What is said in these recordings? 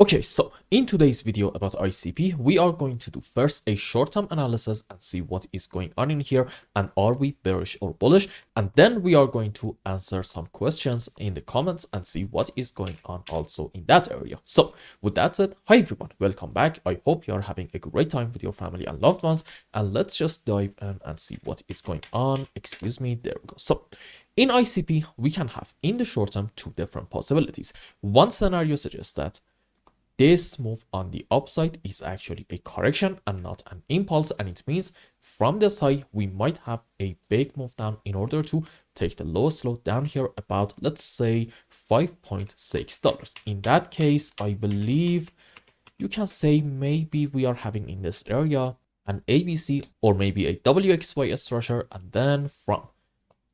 Okay, so in today's video about ICP, we are going to do first a short-term analysis and see what is going on in here and are we bearish or bullish, and then we are going to answer some questions in the comments and see what is going on also in that area. So with that said, hi everyone, welcome back. I hope you are having a great time with your family and loved ones, and let's just dive in and see what is going on. Excuse me, there we go. So in ICP, we can have in the short term two different possibilities. One scenario suggests that this move on the upside is actually a correction and not an impulse, and it means from this high we might have a big move down in order to take the lowest low down here about, let's say, $5.6. In that case, I believe you can say maybe we are having in this area an ABC or maybe a WXY structure, and then from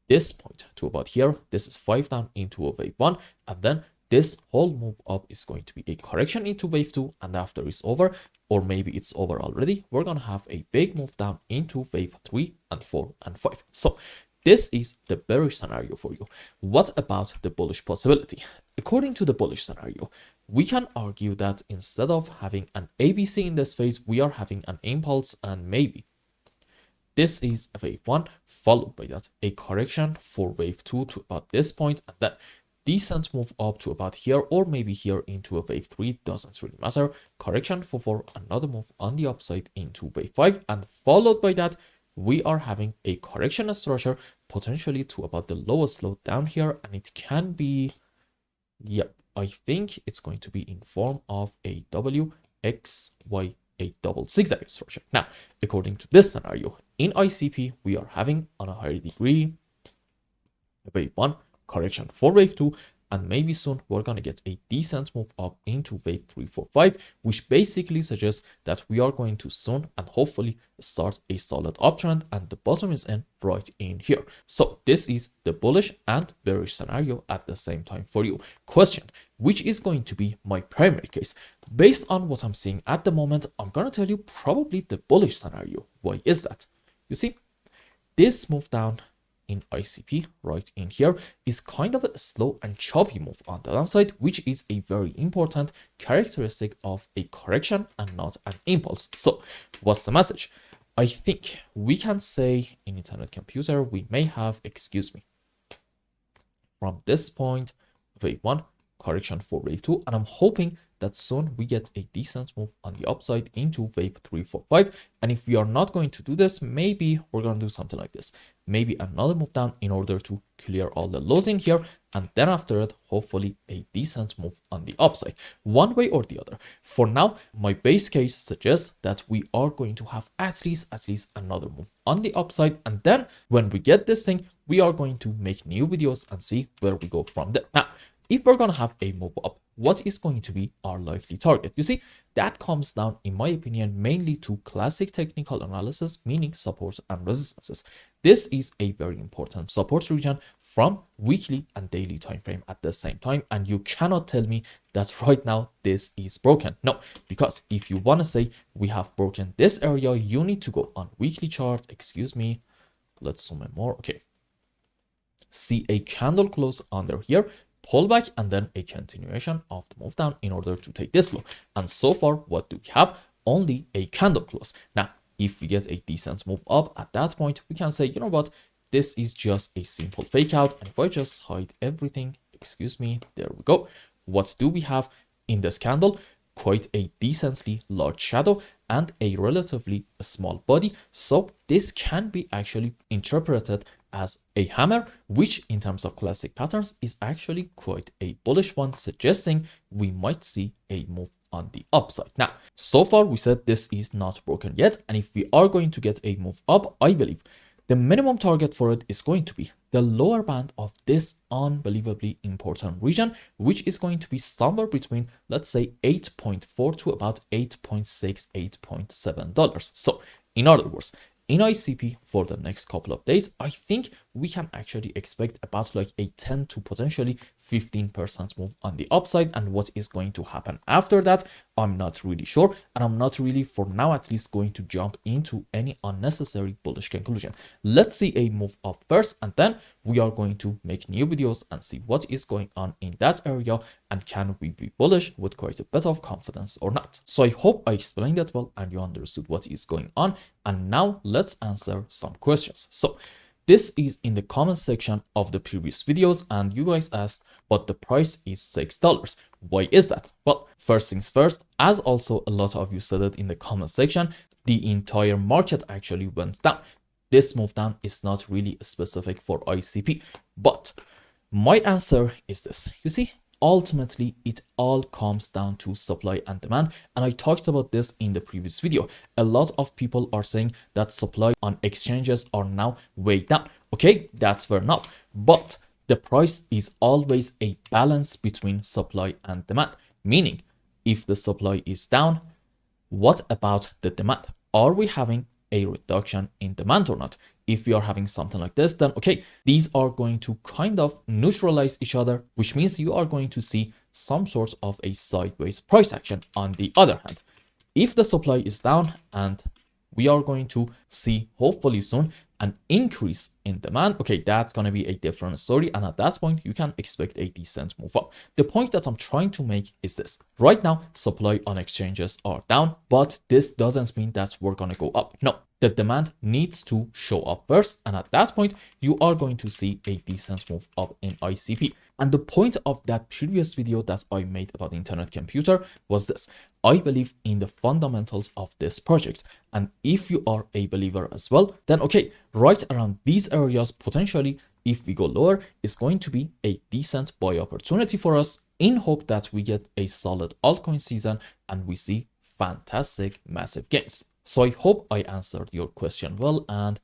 this point to about here, this is 5 down into a wave 1, and then this whole move up is going to be a correction into wave 2, and after it's over, or maybe it's over already, we're gonna have a big move down into wave 3 and 4 and 5. So this is the bearish scenario for you. What about the bullish possibility? According to the bullish scenario, we can argue that instead of having an ABC in this phase, we are having an impulse, and maybe this is a wave 1, followed by that a correction for wave 2 to about this point, and then decent move up to about here or maybe here into a wave 3, doesn't really matter. Correction for 4, another move on the upside into wave 5, and followed by that we are having a correction structure potentially to about the lowest low down here, and it can be, yep, I think it's going to be in form of a WXY, a double zigzag structure. Now, according to this scenario, in ICP, we are having on a higher degree wave 1, correction for wave 2, and maybe soon we're gonna get a decent move up into wave 3, 4, 5, which basically suggests that we are going to soon and hopefully start a solid uptrend, and the bottom is in right in here. So this is the bullish and bearish scenario at the same time for you. Question: which is going to be my primary case? Based on what I'm seeing at the moment, I'm gonna tell you probably the bullish scenario. Why is that? You see, this move down in ICP right in here is kind of a slow and choppy move on the downside, which is a very important characteristic of a correction and not an impulse. So what's the message? I think we can say in internet computer we may have, excuse me, from this point wave 1, correction for wave 2, and I'm hoping that soon we get a decent move on the upside into wave 3, 4, 5. And if we are not going to do this, maybe we're going to do something like this. Maybe another move down in order to clear all the lows in here, and then after it, hopefully a decent move on the upside, one way or the other. For now, my base case suggests that we are going to have at least another move on the upside, and then when we get this thing, we are going to make new videos and see where we go from there. Now, if we're gonna have a move up, what is going to be our likely target? You see, that comes down, in my opinion, mainly to classic technical analysis, meaning support and resistances. This is a very important support region from weekly and daily time frame at the same time, and you cannot tell me that right now this is broken. No, because if you want to say we have broken this area, you need to go on weekly chart. Excuse me, let's zoom in more. Okay, see a candle close under here, pullback, and then a continuation of the move down in order to take this low. And so far, what do we have? Only a candle close. Now, if we get a decent move up at that point, we can say, you know what, this is just a simple fake out. And if I just hide everything, excuse me, there we go. What do we have in this candle? Quite a decently large shadow and a relatively small body. So this can be actually interpreted as a hammer, which in terms of classic patterns is actually quite a bullish one, suggesting we might see a move on the upside. Now, so far we said this is not broken yet, and if we are going to get a move up, I believe the minimum target for it is going to be the lower band of this unbelievably important region, which is going to be somewhere between, let's say, 8.4 to about 8.6, $8.7. So in other words, in ICP for the next couple of days, I think we can actually expect about like a 10 to potentially 15% move on the upside. And what is going to happen after that, I'm not really sure. And I'm not really, for now at least, going to jump into any unnecessary bullish conclusion. Let's see a move up first, and then we are going to make new videos and see what is going on in that area, and can we be bullish with quite a bit of confidence or not. So I hope I explained that well and you understood what is going on. And now let's answer some questions. So this is in the comment section of the previous videos, and you guys asked, but the price is $6. Why is that? Well, first things first, as also a lot of you said it in the comment section, the entire market actually went down. This move down is not really specific for ICP, but my answer is this. You see, ultimately it all comes down to supply and demand, and I talked about this in the previous video. A lot of people are saying that supply on exchanges are now way down. Okay, that's fair enough, but the price is always a balance between supply and demand, meaning if the supply is down, what about the demand? Are we having a reduction in demand or not? If we are having something like this, then okay, these are going to kind of neutralize each other, which means you are going to see some sort of a sideways price action. On the other hand, if the supply is down, and we are going to see hopefully soon an increase in demand, okay, that's going to be a different story, and at that point you can expect a decent move up. The point that I'm trying to make is this: right now supply on exchanges are down, but this doesn't mean that we're going to go up. No, the demand needs to show up first, and at that point you are going to see a decent move up in ICP. And the point of that previous video that I made about internet computer was this: I believe in the fundamentals of this project, and if you are a believer as well, then okay, right around these areas, potentially if we go lower, is going to be a decent buy opportunity for us, in hope that we get a solid altcoin season and we see fantastic massive gains. So I hope I answered your question well, and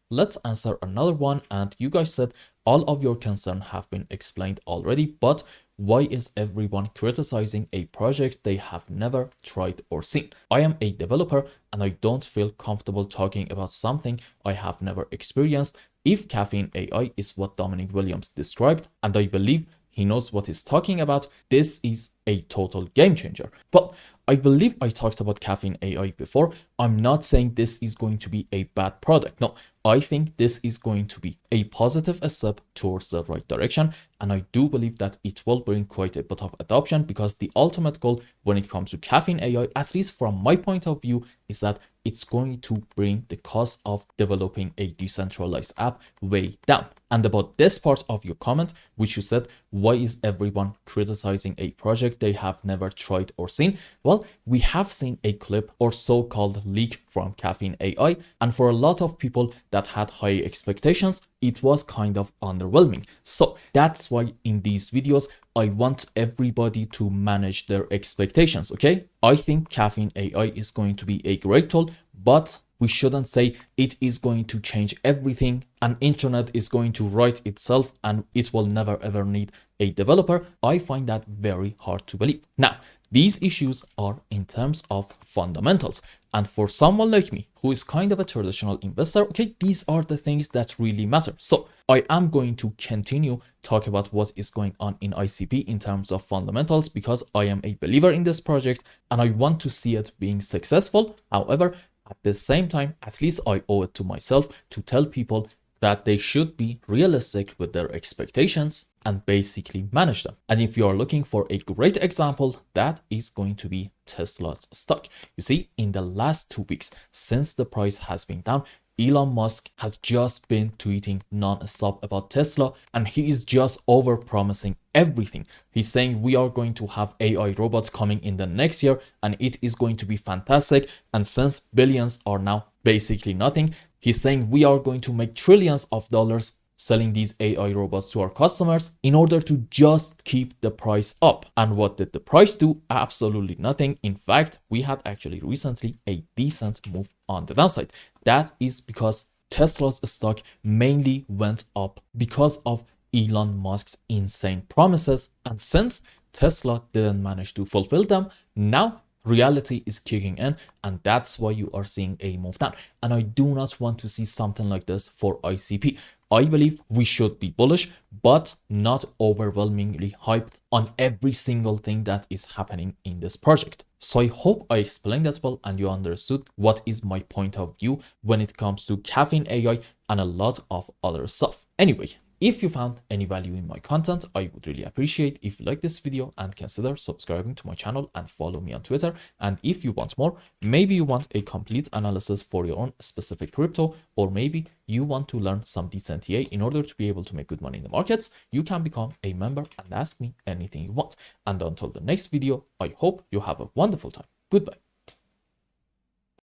let's answer another one. And you guys said all of your concerns have been explained already, but why is everyone criticizing a project they have never tried or seen? I am a developer and I don't feel comfortable talking about something I have never experienced. If Caffeine AI is what Dominic Williams described, and I believe he knows what he's talking about, this is a total game changer. But I believe I talked about Caffeine AI before. I'm not saying this is going to be a bad product. No, I think this is going to be a positive step towards the right direction. And I do believe that it will bring quite a bit of adoption, because the ultimate goal when it comes to Caffeine AI, at least from my point of view, is that it's going to bring the cost of developing a decentralized app way down. And about this part of your comment, which you said, why is everyone criticizing a project they have never tried or seen? Well, we have seen a clip or so-called leak from Caffeine AI, and for a lot of people that had high expectations, it was kind of underwhelming. So that's why in these videos, I want everybody to manage their expectations, okay? I think Caffeine AI is going to be a great tool, but we shouldn't say it is going to change everything and internet is going to write itself and it will never ever need a developer. I find that very hard to believe. Now, these issues are in terms of fundamentals. And for someone like me, who is kind of a traditional investor, okay, these are the things that really matter. So I am going to continue talk about what is going on in ICP in terms of fundamentals, because I am a believer in this project and I want to see it being successful. However, at the same time, at least I owe it to myself to tell people that they should be realistic with their expectations and basically manage them. And if you are looking for a great example, that is going to be Tesla's stock. You see, in the last 2 weeks, since the price has been down, Elon Musk has just been tweeting non-stop about Tesla, and he is just over-promising everything. He's saying we are going to have AI robots coming in the next year and it is going to be fantastic. And since billions are now basically nothing, he's saying we are going to make trillions of dollars selling these AI robots to our customers in order to just keep the price up. And what did the price do? Absolutely nothing. In fact, we had actually recently a decent move on the downside. That is because Tesla's stock mainly went up because of Elon Musk's insane promises. And since Tesla didn't manage to fulfill them, now reality is kicking in, and that's why you are seeing a move down. And I do not want to see something like this for ICP. I believe we should be bullish, but not overwhelmingly hyped on every single thing that is happening in this project. So I hope I explained that well and you understood what is my point of view when it comes to caffeine AI and a lot of other stuff. Anyway, if you found any value in my content, I would really appreciate if you like this video and consider subscribing to my channel and follow me on Twitter. And if you want more, maybe you want a complete analysis for your own specific crypto, or maybe you want to learn some decent TA in order to be able to make good money in the markets, you can become a member and ask me anything you want. And until the next video, I hope you have a wonderful time. Goodbye.